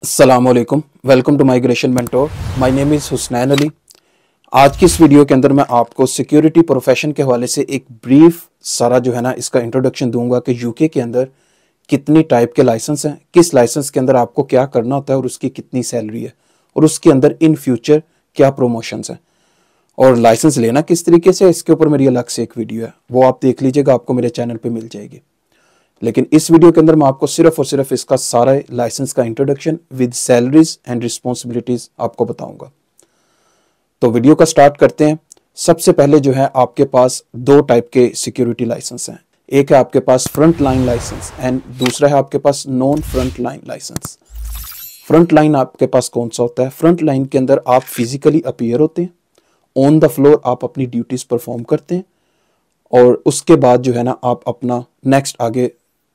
अस्सलामुअलैकुम, welcome to migration mentor. My name is Husnain Ali. आज की इस वीडियो के अंदर मैं आपको सिक्योरिटी प्रोफेशन के हवाले से एक ब्रीफ सारा जो है ना इसका इंट्रोडक्शन दूंगा कि यूके के अंदर कितनी टाइप के लाइसेंस हैं, किस लाइसेंस के अंदर आपको क्या करना होता है और उसकी कितनी सैलरी है और उसके अंदर इन फ्यूचर क्या प्रमोशंस हैं और लाइसेंस लेना किस तरीके से। इसके ऊपर मेरी अलग से एक वीडियो है, वो आप देख लीजिएगा, आपको मेरे चैनल पर मिल जाएगी। लेकिन इस वीडियो के अंदर मैं आपको सिर्फ और सिर्फ इसका सारा लाइसेंस का introduction with salaries and responsibilities आपको बताऊंगा। तो वीडियो का स्टार्ट करते हैं। सबसे पहले जो है आपके पास दो टाइप के सिक्योरिटी लाइसेंस हैं। एक है आपके पास फ्रंट लाइन लाइसेंस एंड दूसरा है आपके पास non front line license. Front line आपके पास कौन सा होता है? फ्रंट लाइन के अंदर आप फिजिकली अपीयर होते हैं, ऑन द फ्लोर आप अपनी ड्यूटीज परफॉर्म करते हैं और उसके बाद जो है ना आप अपना नेक्स्ट आगे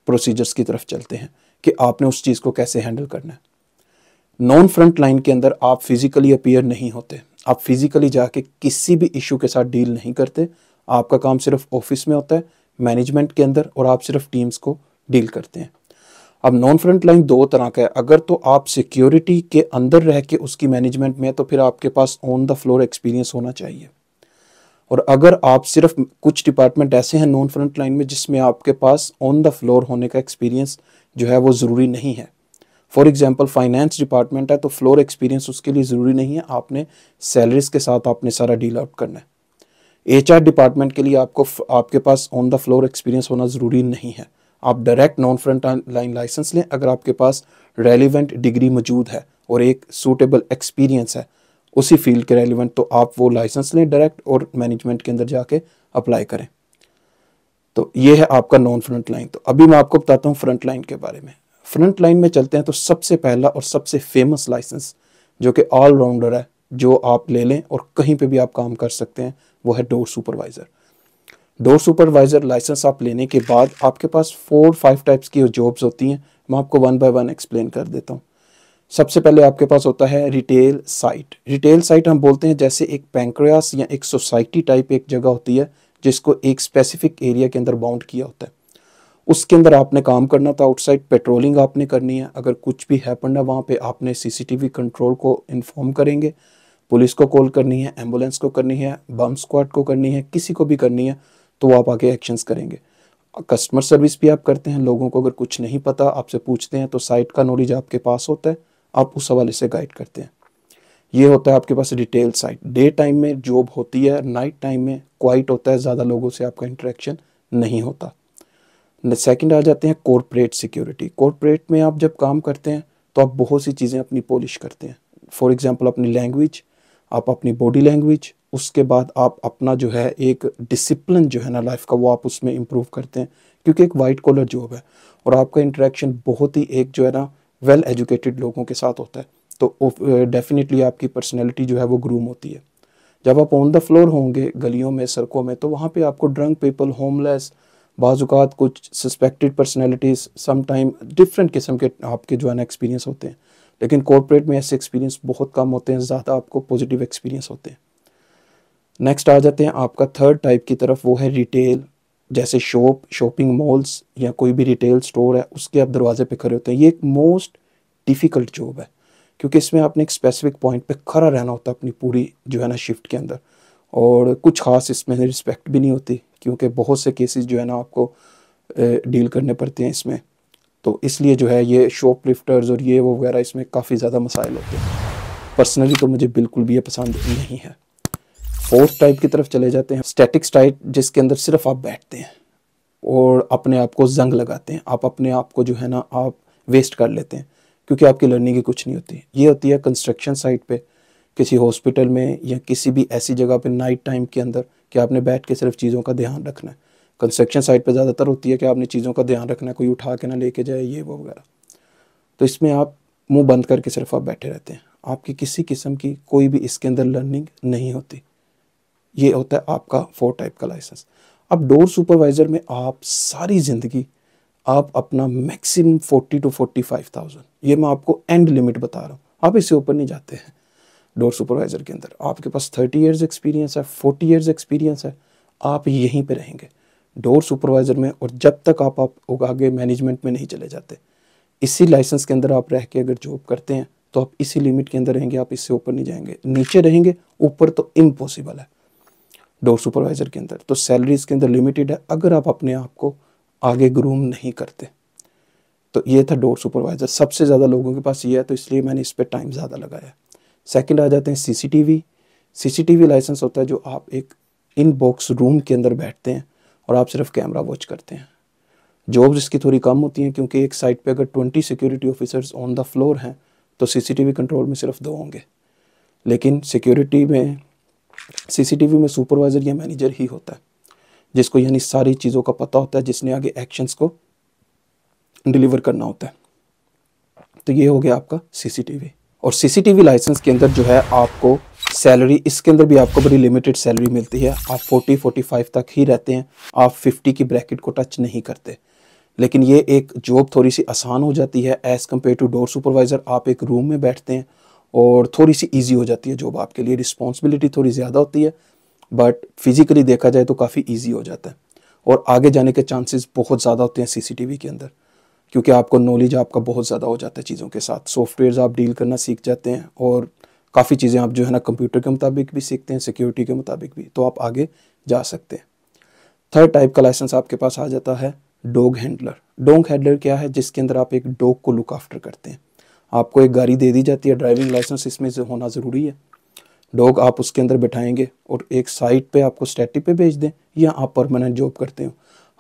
प्रोसीजर्स की तरफ चलते हैं कि आपने उस चीज़ को कैसे हैंडल करना है। नॉन फ्रंट लाइन के अंदर आप फिजिकली अपीयर नहीं होते, आप फिजिकली जाके किसी भी इशू के साथ डील नहीं करते। आपका काम सिर्फ ऑफिस में होता है, मैनेजमेंट के अंदर, और आप सिर्फ टीम्स को डील करते हैं। अब नॉन फ्रंट लाइन दो तरह का है। अगर तो आप सिक्योरिटी के अंदर रह के उसकी मैनेजमेंट में है तो फिर आपके पास ऑन द फ्लोर एक्सपीरियंस होना चाहिए। और अगर आप सिर्फ, कुछ डिपार्टमेंट ऐसे हैं नॉन फ्रंट लाइन में जिसमें आपके पास ऑन द फ्लोर होने का एक्सपीरियंस जो है वो ज़रूरी नहीं है। फॉर एग्जांपल फाइनेंस डिपार्टमेंट है तो फ्लोर एक्सपीरियंस उसके लिए ज़रूरी नहीं है, आपने सैलरीज के साथ आपने सारा डील आउट करना है। एचआर डिपार्टमेंट के लिए आपको आपके पास ऑन द फ्लोर एक्सपीरियंस होना ज़रूरी नहीं है। आप direct non front line licence लें अगर आपके पास रेलिवेंट डिग्री मौजूद है और एक सूटेबल एक्सपीरियंस है उसी फील्ड के रेलिवेंट, तो आप वो लाइसेंस लें डायरेक्ट और मैनेजमेंट के अंदर जाके अप्लाई करें। तो ये है आपका नॉन फ्रंट लाइन। तो अभी मैं आपको बताता हूँ फ्रंट लाइन के बारे में। फ्रंट लाइन में चलते हैं तो सबसे पहला और सबसे फेमस लाइसेंस जो कि ऑलराउंडर है, जो आप ले लें और कहीं पे भी आप काम कर सकते हैं, वो है door supervisor. Door supervisor licence आप लेने के बाद आपके पास 4-5 टाइप्स की जॉब्स होती हैं। मैं आपको वन बाय वन एक्सप्लेन कर देता हूँ। सबसे पहले आपके पास होता है रिटेल साइट। रिटेल साइट हम बोलते हैं जैसे एक पैंक्रियास या एक सोसाइटी टाइप एक जगह होती है जिसको एक स्पेसिफिक एरिया के अंदर बाउंड किया होता है। उसके अंदर आपने काम करना था, आउटसाइड पेट्रोलिंग आपने करनी है। अगर कुछ भी हैपन है वहाँ पे आपने सीसीटीवी कंट्रोल को इन्फॉर्म करेंगे, पुलिस को कॉल करनी है, एम्बुलेंस को करनी है, बम स्क्वाड को करनी है, किसी को भी करनी है तो आप आगे एक्शंस करेंगे। कस्टमर सर्विस भी आप करते हैं, लोगों को अगर कुछ नहीं पता आपसे पूछते हैं तो साइट का नॉलेज आपके पास होता है, आप उस हवाले से गाइड करते हैं। ये होता है आपके पास डिटेल साइट। डे टाइम में जॉब होती है, नाइट टाइम में क्वाइट होता है, ज़्यादा लोगों से आपका इंटरेक्शन नहीं होता। सेकंड आ जाते हैं कॉर्पोरेट सिक्योरिटी। कॉर्पोरेट में आप जब काम करते हैं तो आप बहुत सी चीज़ें अपनी पॉलिश करते हैं। फॉर एग्जांपल अपनी लैंग्वेज, आप अपनी बॉडी लैंग्वेज, उसके बाद आप अपना जो है एक डिसिप्लिन जो है ना लाइफ का, वो आप उसमें इम्प्रूव करते हैं क्योंकि एक वाइट कॉलर जॉब है और आपका इंटरेक्शन बहुत ही एक जो है ना वेल एजुकेटेड लोगों के साथ होता है। तो डेफिनेटली आपकी पर्सनैलिटी जो है वो ग्रूम होती है। जब आप ऑन द फ्लोर होंगे गलियों में, सड़कों में, तो वहाँ पे आपको ड्रंक पीपल, होमलेस, बाज़-औक़ात कुछ suspected personalities, some time different किस्म के आपके जो है ना एक्सपीरियंस होते हैं। लेकिन कॉर्पोरेट में ऐसे एक्सपीरियंस बहुत कम होते हैं, ज़्यादा आपको पॉजिटिव एक्सपीरियंस होते हैं। नेक्स्ट आ जाते हैं आपका थर्ड टाइप की तरफ, वो है रिटेल। जैसे शॉपिंग मॉल्स या कोई भी रिटेल स्टोर है, उसके आप दरवाजे पे खड़े होते हैं। ये एक मोस्ट डिफ़िकल्ट जॉब है क्योंकि इसमें आपने एक स्पेसिफिक पॉइंट पे खड़ा रहना होता है अपनी पूरी जो है ना शिफ्ट के अंदर, और कुछ खास इसमें रिस्पेक्ट भी नहीं होती क्योंकि बहुत से केसेस जो है ना आपको डील करने पड़ते हैं इसमें। तो इसलिए जो है ये शॉपलिफ्टर्स और ये वो वगैरह इसमें काफ़ी ज़्यादा मसाइल होते हैं। पर्सनली तो मुझे बिल्कुल भी ये पसंद नहीं है। फोर्थ टाइप की तरफ चले जाते हैं स्टैटिक टाइप, जिसके अंदर सिर्फ आप बैठते हैं और अपने आप को जंग लगाते हैं। आप अपने आप को जो है ना आप वेस्ट कर लेते हैं क्योंकि आपकी लर्निंग की कुछ नहीं होती। ये होती है कंस्ट्रक्शन साइट पे, किसी हॉस्पिटल में या किसी भी ऐसी जगह पे नाइट टाइम के अंदर कि आपने बैठ के सिर्फ चीज़ों का ध्यान रखना है। कंस्ट्रक्शन साइट पे ज़्यादातर होती है कि आपने चीज़ों का ध्यान रखना है, कोई उठा के ना लेके जाए, ये वो वगैरह। तो इसमें आप मुंह बंद करके सिर्फ आप बैठे रहते हैं, आपकी किसी किस्म की कोई भी इसके अंदर लर्निंग नहीं होती। ये होता है आपका 4 टाइप का लाइसेंस। अब डोर सुपरवाइज़र में आप सारी ज़िंदगी आप अपना मैक्सिमम 40 to 45,000, ये मैं आपको एंड लिमिट बता रहा हूँ, आप इससे ऊपर नहीं जाते हैं। डोर सुपरवाइज़र के अंदर आपके पास 30 ईयर्स एक्सपीरियंस है, 40 ईयर्स एक्सपीरियंस है, आप यहीं पे रहेंगे डोर सुपरवाइज़र में, और जब तक आप आगे मैनेजमेंट में नहीं चले जाते। इसी लाइसेंस के अंदर आप रह के अगर जॉब करते हैं तो आप इसी लिमिट के अंदर रहेंगे, आप इससे ऊपर नहीं जाएंगे। नीचे रहेंगे, ऊपर तो इम्पॉसिबल है डोर सुपरवाइज़र के अंदर। तो सैलरी इसके अंदर लिमिटेड है अगर आप अपने आप को आगे ग्रूम नहीं करते। तो ये था डोर सुपरवाइज़र, सबसे ज़्यादा लोगों के पास ये है, तो इसलिए मैंने इस पर टाइम ज़्यादा लगाया। सेकंड आ जाते हैं सीसीटीवी। सीसीटीवी लाइसेंस होता है जो आप एक इन बॉक्स रूम के अंदर बैठते हैं और आप सिर्फ कैमरा वॉच करते हैं। जॉब्स इसकी थोड़ी कम होती हैं क्योंकि एक साइड पे अगर 20 security officers on the floor हैं तो सीसीटीवी कंट्रोल में सिर्फ 2 होंगे। लेकिन सीसीटीवी में सुपरवाइज़र या मैनेजर ही होता है जिसको यानी सारी चीज़ों का पता होता है, जिसने आगे एक्शंस को डिलीवर करना होता है। तो ये हो गया आपका सीसीटीवी। और सीसीटीवी लाइसेंस के अंदर जो है आपको सैलरी, इसके अंदर भी आपको बड़ी लिमिटेड सैलरी मिलती है। आप 40-45 तक ही रहते हैं, आप 50 की ब्रैकेट को टच नहीं करते। लेकिन ये एक जॉब थोड़ी सी आसान हो जाती है as compare to door supervisor. आप एक रूम में बैठते हैं और थोड़ी सी ईजी हो जाती है जॉब आपके लिए। रिस्पॉन्सिबिलिटी थोड़ी ज़्यादा होती है बट फिजिकली देखा जाए तो काफ़ी ईजी हो जाता है और आगे जाने के चांसेस बहुत ज़्यादा होते हैं सीसीटीवी के अंदर, क्योंकि आपको नॉलेज आपका बहुत ज़्यादा हो जाता है चीज़ों के साथ। सॉफ्टवेयर्स आप डील करना सीख जाते हैं और काफ़ी चीज़ें आप जो है ना कंप्यूटर के मुताबिक भी सीखते हैं, सिक्योरिटी के मुताबिक भी, तो आप आगे जा सकते हैं। थर्ड टाइप का लाइसेंस आपके पास आ जाता है डॉग हैंडलर। डॉग हैंडलर क्या है? जिसके अंदर आप एक डॉग को लुक आफ्टर करते हैं। आपको एक गाड़ी दे दी जाती है, ड्राइविंग लाइसेंस इसमें से होना ज़रूरी है। डॉग आप उसके अंदर बिठाएंगे और एक साइट पे आपको स्टैटिक पे भेज दें या आप परमानेंट जॉब करते हो,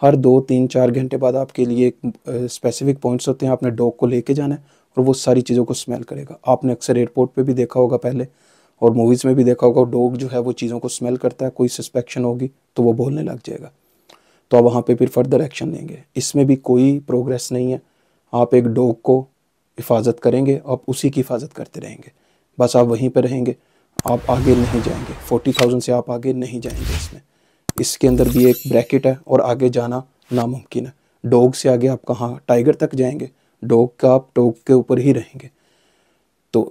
हर 2-3-4 घंटे बाद आपके लिए एक स्पेसिफिक पॉइंट्स होते हैं, आपने डॉग को लेके जाना है और वो सारी चीज़ों को स्मेल करेगा। आपने अक्सर एयरपोर्ट पे भी देखा होगा पहले और मूवीज़ में भी देखा होगा, डॉग जो है वो चीज़ों को स्मेल करता है, कोई सस्पेक्शन होगी तो वो बोलने लग जाएगा, तो आप वहाँ पे फिर फर्दर एक्शन लेंगे। इसमें भी कोई प्रोग्रेस नहीं है। आप एक डॉग को हिफाजत करेंगे, आप उसी की हिफाजत करते रहेंगे, बस आप वहीं पर रहेंगे, आप आगे नहीं जाएंगे। 40,000 से आप आगे नहीं जाएंगे। इसके अंदर भी एक ब्रैकेट है और आगे जाना नामुमकिन है। डॉग से आगे आप कहाँ, टाइगर तक जाएंगे, डॉग का आप डॉग के ऊपर ही रहेंगे। तो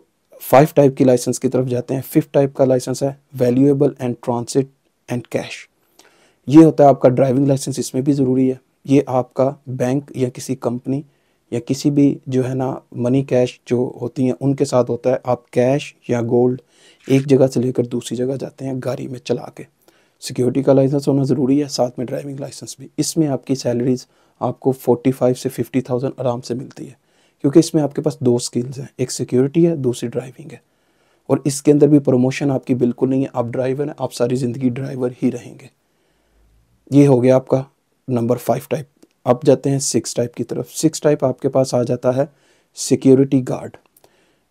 5 टाइप की लाइसेंस की तरफ जाते हैं। 5th टाइप का लाइसेंस है valuable and transit and cash. ये होता है आपका ड्राइविंग लाइसेंस, इसमें भी ज़रूरी है। ये आपका बैंक या किसी कंपनी या किसी भी जो है ना मनी कैश जो होती हैं उनके साथ होता है। आप कैश या गोल्ड एक जगह से लेकर दूसरी जगह जाते हैं गाड़ी में चला के। सिक्योरिटी का लाइसेंस होना ज़रूरी है, साथ में ड्राइविंग लाइसेंस भी। इसमें आपकी सैलरीज आपको 45 से 50,000 आराम से मिलती है, क्योंकि इसमें आपके पास 2 स्किल्स हैं, एक सिक्योरिटी है, दूसरी ड्राइविंग है। और इसके अंदर भी प्रमोशन आपकी बिल्कुल नहीं है, आप ड्राइवर हैं, आप सारी ज़िंदगी ड्राइवर ही रहेंगे। ये हो गया आपका नंबर 5 टाइप। अब जाते हैं 6 टाइप की तरफ। 6 टाइप आपके पास आ जाता है सिक्योरिटी गार्ड।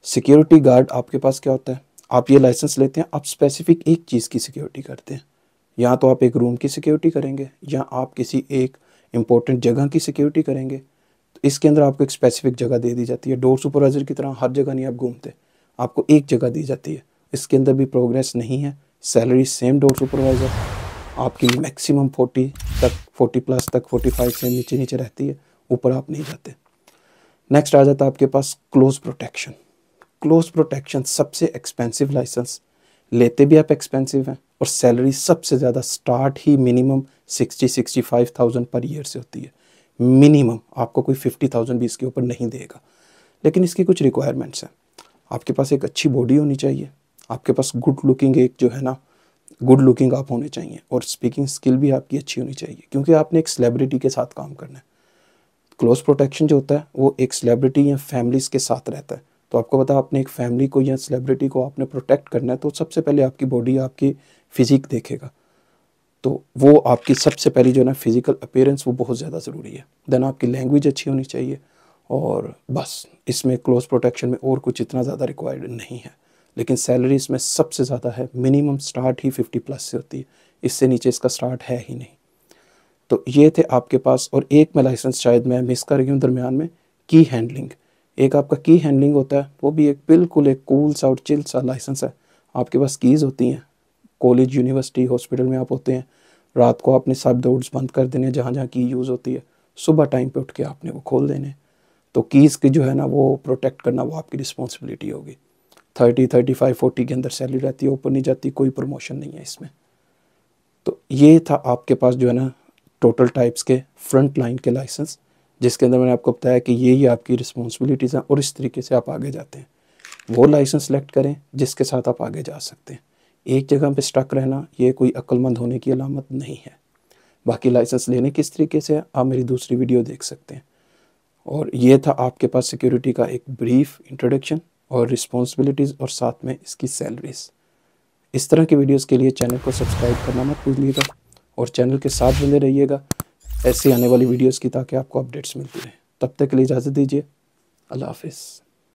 सिक्योरिटी गार्ड आपके पास क्या होता है? आप ये लाइसेंस लेते हैं, आप स्पेसिफिक एक चीज़ की सिक्योरिटी करते हैं। या तो आप एक रूम की सिक्योरिटी करेंगे या आप किसी एक इम्पोर्टेंट जगह की सिक्योरिटी करेंगे। तो इसके अंदर आपको एक स्पेसिफिक जगह दे दी जाती है। डोर सुपरवाइज़र की तरह हर जगह नहीं आप घूमते, आपको एक जगह दी जाती है। इसके अंदर भी प्रोग्रेस नहीं है, सैलरी सेम डोर सुपरवाइज़र, आपकी मैक्सिमम 40 प्लस तक, 45 से नीचे नीचे रहती है, ऊपर आप नहीं जाते। नेक्स्ट आ जाता है आपके पास क्लोज प्रोटेक्शन। क्लोज प्रोटेक्शन सबसे एक्सपेंसिव लाइसेंस, लेते भी आप एक्सपेंसिव हैं और सैलरी सबसे ज़्यादा स्टार्ट ही मिनिमम 60-65,000 पर ईयर से होती है मिनिमम। आपको कोई 50,000 भी इसके ऊपर नहीं देगा। लेकिन इसकी कुछ रिक्वायरमेंट्स हैं। आपके पास एक अच्छी बॉडी होनी चाहिए, आपके पास गुड लुकिंग एक जो है ना गुड लुकिंग आप होने चाहिए और स्पीकिंग स्किल भी आपकी अच्छी होनी चाहिए, क्योंकि आपने एक सेलिब्रिटी के साथ काम करना है। क्लोज प्रोटेक्शन जो होता है वो एक सेलिब्रिटी या फैमिलीज़ के साथ रहता है। तो आपको पता है आपने एक फैमिली को या सेलिब्रिटी को आपने प्रोटेक्ट करना है, तो सबसे पहले आपकी बॉडी, आपकी फिजिक देखेगा। तो वो आपकी सबसे पहली जो है ना फिजिकल अपीयरेंस वो बहुत ज़्यादा ज़रूरी है। देन आपकी लैंग्वेज अच्छी होनी चाहिए और बस इसमें क्लोज प्रोटेक्शन में और कुछ इतना ज़्यादा रिक्वायर्ड नहीं है। लेकिन सैलरी इसमें सबसे ज़्यादा है, मिनिमम स्टार्ट ही 50 प्लस से होती है, इससे नीचे इसका स्टार्ट है ही नहीं। तो ये थे आपके पास। और एक मैं लाइसेंस शायद मैं मिस कर गई हूँ दरमियान में, की हैंडलिंग। एक आपका की हैंडलिंग होता है, वो भी एक बिल्कुल एक कूल सा और चिल सा लाइसेंस है। आपके पास कीज़ होती हैं, कॉलेज, यूनिवर्सिटी, हॉस्पिटल में आप होते हैं, रात को आपने सब डोर्स बंद कर देने जहाँ जहाँ की यूज़ होती है, सुबह टाइम पे उठ के आपने वो खोल देने। तो कीज़ की जो है ना वो प्रोटेक्ट करना वो आपकी रिस्पॉन्सिबिलिटी होगी। 30-35-40 के अंदर सैलरी रहती है, ऊपर नहीं जाती, कोई प्रमोशन नहीं है इसमें। तो ये था आपके पास जो है ना टोटल टाइप्स के फ्रंट लाइन के लाइसेंस। जिसके अंदर मैंने आपको बताया कि ये ही आपकी रिस्पॉन्सिबिलिटीज़ हैं और इस तरीके से आप आगे जाते हैं। वो लाइसेंस सेलेक्ट करें जिसके साथ आप आगे जा सकते हैं। एक जगह पे स्टक रहना ये कोई अक्लमंद होने की अलामत नहीं है। बाकी लाइसेंस लेने किस तरीके से आप मेरी दूसरी वीडियो देख सकते हैं। और ये था आपके पास सिक्योरिटी का एक ब्रीफ इंट्रोडक्शन और रिस्पॉन्सिबिलिटीज़ और साथ में इसकी सैलरीज। इस तरह की वीडियोस के लिए चैनल को सब्सक्राइब करना मत भूलिएगा और चैनल के साथ बने रहिएगा ऐसी आने वाली वीडियोस की, ताकि आपको अपडेट्स मिलती रहे। तब तक के लिए इजाज़त दीजिए। अल्लाह हाफिज़।